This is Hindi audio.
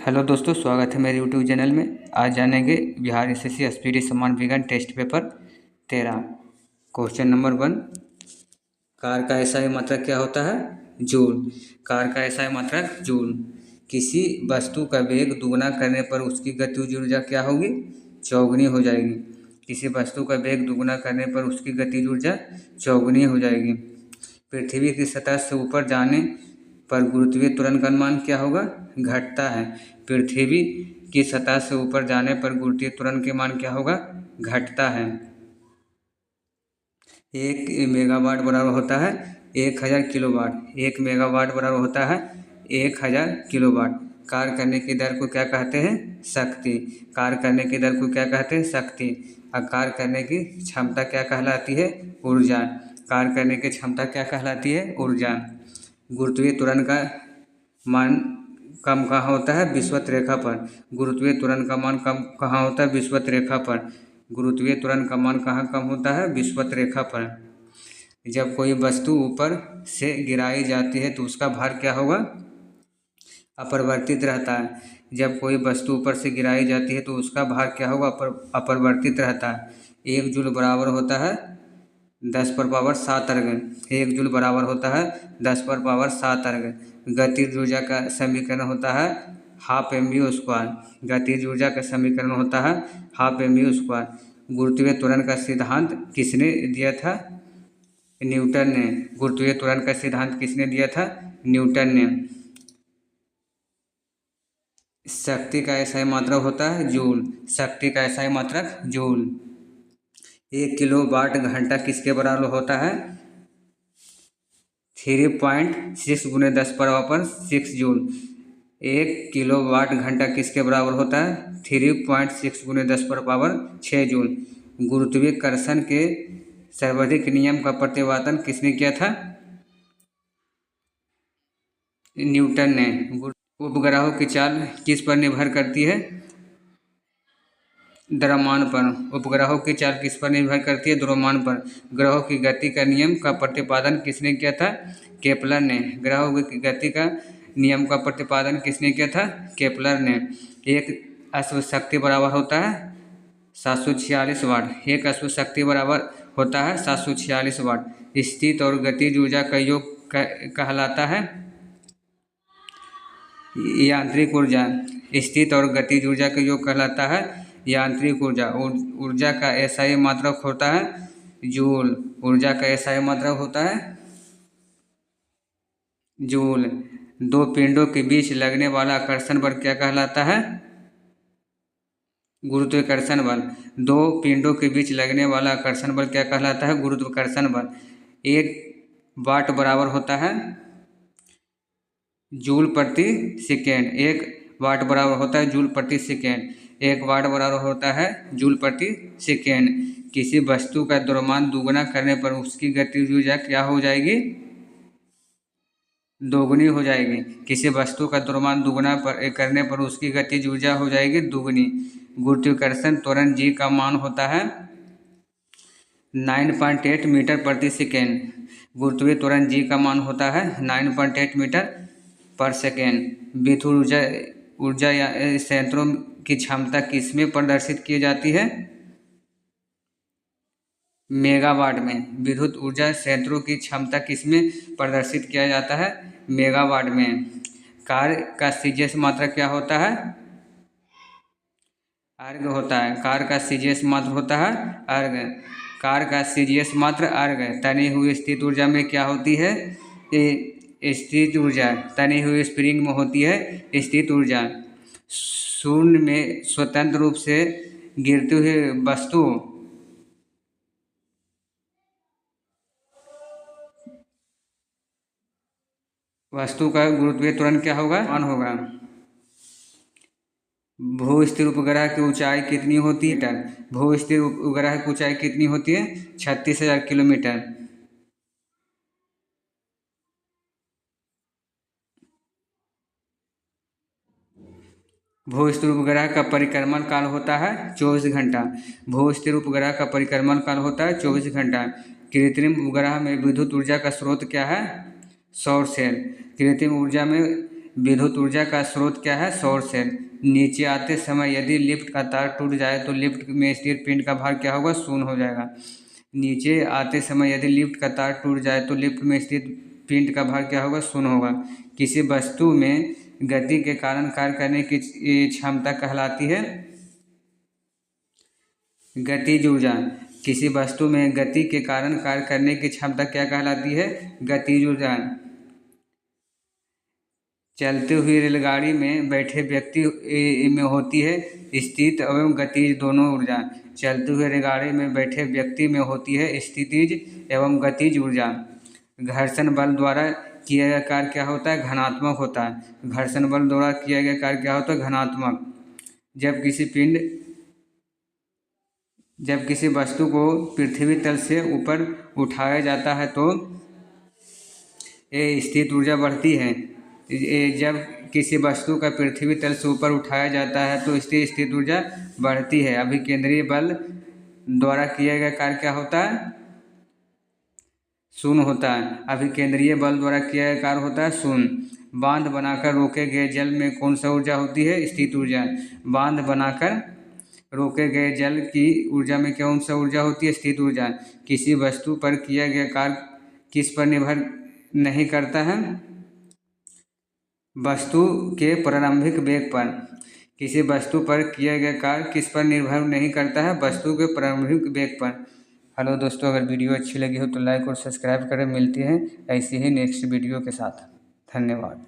हेलो दोस्तों, स्वागत है मेरे यूट्यूब चैनल में। आज जानेंगे बिहार एसएससी स्पीडी समान विज्ञान टेस्ट पेपर 13। क्वेश्चन नंबर 1, कार का एसआई मात्रक क्या होता है? जूल। कार का एसआई मात्रक जूल। किसी वस्तु का वेग दुगना करने पर उसकी गतिज ऊर्जा क्या होगी? चौगुनी हो जाएगी। किसी वस्तु का वेग दुगना करने पर उसकी गतिज ऊर्जा चौगुनी हो जाएगी। पृथ्वी की सतह से ऊपर जाने पर गुरुत्वीय त्वरण का मान क्या होगा? घटता है। पृथ्वी की सतह से ऊपर जाने पर गुरुत्वीय त्वरण के मान क्या होगा? घटता है। 1 मेगावाट बराबर होता है 1000 किलोवाट। 1 मेगावाट बराबर होता है 1000 किलोवाट। कार्य करने की दर को क्या कहते हैं? शक्ति। कार्य करने की दर को क्या कहते हैं? शक्ति। और कार्य करने की क्षमता क्या कहलाती है? ऊर्जा। कार्य करने की क्षमता क्या कहलाती है? ऊर्जा। गुरुत्वीय त्वरण का मान कम कहाँ होता है? विषुवत रेखा पर। गुरुत्वीय त्वरण का मान कम कहाँ होता है? विषुवत रेखा पर। गुरुत्वीय त्वरण का मान कहाँ कम होता है? विषुवत रेखा पर। जब कोई वस्तु ऊपर से गिराई जाती है तो उसका भार क्या होगा? अपरिवर्तित रहता है। जब कोई वस्तु ऊपर से गिराई जाती है तो उसका भार क्या होगा? अपरिवर्तित रहता है। 1 जूल बराबर होता है 10⁻7 अर्ग। 1 जूल बराबर होता है 10⁻7 अर्ग। गतिज ऊर्जा का समीकरण होता है हाफ mv²। गतिज ऊर्जा का समीकरण होता है हाफ mv²। गुरुत्वीय त्वरण का सिद्धांत किसने दिया था? न्यूटन ने। गुरुत्वीय त्वरण का सिद्धांत किसने दिया था? न्यूटन ने। शक्ति का एसआई मात्रक होता है जूल। शक्ति का एसआई मात्रक जूल। 1 किलोवाट घंटा किसके बराबर होता है? 3.6 × 10⁻6 जूल। 1 किलोवाट घंटा किसके बराबर होता है? 3.6 × 10⁻6 जूल। गुरुत्वाकर्षण के सर्वाधिक नियम का प्रतिपादन किसने किया था? न्यूटन ने। उपग्रहों की चाल किस पर निर्भर करती है? द्रव्यमान पर। उपग्रहों की चाल किस पर निर्भर करती है? द्रव्यमान पर। ग्रहों की गति का नियम का प्रतिपादन किसने किया था? केपलर ने। ग्रहों की गति का नियम का प्रतिपादन किसने किया था? केपलर ने। एक अश्व शक्ति बराबर होता है 746 वाट। एक अश्व शक्ति बराबर होता है 746 वाट। स्थित और गतिज ऊर्जा का योग कहलाता है यांत्रिक ऊर्जा। स्थित और गतिज ऊर्जा का योग कहलाता है यांत्रिक ऊर्जा। ऊर्जा का एसआई मात्रक होता है जूल। ऊर्जा का एसआई मात्रक होता है जूल। 2 पिंडों के बीच लगने वाला आकर्षण बल क्या कहलाता है? गुरुत्वाकर्षण बल। 2 पिंडों के बीच लगने वाला आकर्षण बल क्या कहलाता है? गुरुत्वाकर्षण बल। 1 वाट बराबर होता है जूल प्रति सेकेंड। 1 वाट बराबर होता है जूल प्रति सेकेंड। 1 वाट बराबर होता है जूल प्रति सेकेंड। किसी वस्तु का द्रव्यमान दुगना करने पर उसकी गतिज ऊर्जा क्या हो जाएगी? दोगुनी हो जाएगी। किसी वस्तु का द्रव्यमान दुगना करने पर उसकी गतिज ऊर्जा हो जाएगी दोगुनी। गुरुत्वाकर्षण त्वरण जी का मान होता है 9.8 मीटर प्रति सेकेंड। गुरुत्वीय त्वरण जी का मान होता है 9.8 मीटर पर सेकेंड। विद्युत ऊर्जा या संयंत्रों की क्षमता किसमें प्रदर्शित की जाती है? मेगावाट में। विद्युत ऊर्जा संयंत्रों की क्षमता किसमें प्रदर्शित किया जाता है? मेगावाट में। कार्य का सीजीएस मात्रक क्या होता है? अर्ग होता है। कार्य का सीजीएस मात्र होता है अर्ग। कार्य का सीजीएस मात्र अर्ग। तनी हुई स्थित ऊर्जा में क्या होती है? स्थित ऊर्जा। तनी हुई स्प्रिंग में होती है स्थित ऊर्जा। शून्य में स्वतंत्र रूप से गिरती हुई वस्तु का गुरुत्वीय त्वरण क्या होगा? मान होगा। भू स्थिर उपग्रह की ऊंचाई कितनी होती है? भू स्थिर उपग्रह की ऊंचाई कितनी होती है? 36,000 किलोमीटर। भू स्थिर उपग्रह का परिक्रमण काल होता है 24 घंटा। भू स्थिर उपग्रह का परिक्रमण काल होता है 24 घंटा। कृत्रिम उपग्रह में विद्युत ऊर्जा का स्रोत क्या है? सौर सेल। कृत्रिम ऊर्जा में विद्युत ऊर्जा का स्रोत क्या है? सौर सेल। नीचे आते समय यदि लिफ्ट का तार टूट जाए तो लिफ्ट में स्थिर पिंड का भार क्या होगा? शून्य हो जाएगा। नीचे आते समय यदि लिफ्ट का तार टूट जाए तो लिफ्ट में स्थित पिंड का भार क्या होगा? शून्य होगा। किसी वस्तु में गति के कारण कार्य करने की क्षमता कहलाती है गतिज ऊर्जा। किसी वस्तु में गति के कारण कार्य करने की क्षमता क्या कहलाती है? गतिज ऊर्जा। चलती हुई रेलगाड़ी में बैठे व्यक्ति में होती है स्थित एवं गतिज दोनों ऊर्जा। चलती हुई रेलगाड़ी में बैठे व्यक्ति में होती है स्थितिज एवं गतिज ऊर्जा। घर्षण बल द्वारा किया गया कार्य क्या होता है? घनात्मक होता है। घर्षण बल द्वारा किया गया कार्य क्या होता है? घनात्मक। जब किसी वस्तु को पृथ्वी तल से ऊपर उठाया जाता है तो ये स्थित ऊर्जा बढ़ती है। जब किसी वस्तु का पृथ्वी तल से ऊपर उठाया जाता है तो इसकी स्थित ऊर्जा बढ़ती है। अभिकेंद्रीय बल द्वारा किया गया कार्य क्या होता है? शून्य होता है। अभिकेंद्रीय बल द्वारा किया गया कार्य होता है शून्य। बांध बनाकर रोके गए जल में कौन सा ऊर्जा होती है? स्थित ऊर्जा। बांध बनाकर रोके गए जल की ऊर्जा में कौन सा ऊर्जा होती है? स्थित ऊर्जा। किसी वस्तु पर किया गया कार्य किस पर निर्भर नहीं करता है? वस्तु के प्रारंभिक वेग पर। किसी वस्तु पर किया गया कार्य किस पर निर्भर नहीं करता है? वस्तु के प्रारंभिक वेग पर। हेलो दोस्तों, अगर वीडियो अच्छी लगी हो तो लाइक और सब्सक्राइब करें। मिलते हैं ऐसी ही नेक्स्ट वीडियो के साथ। धन्यवाद।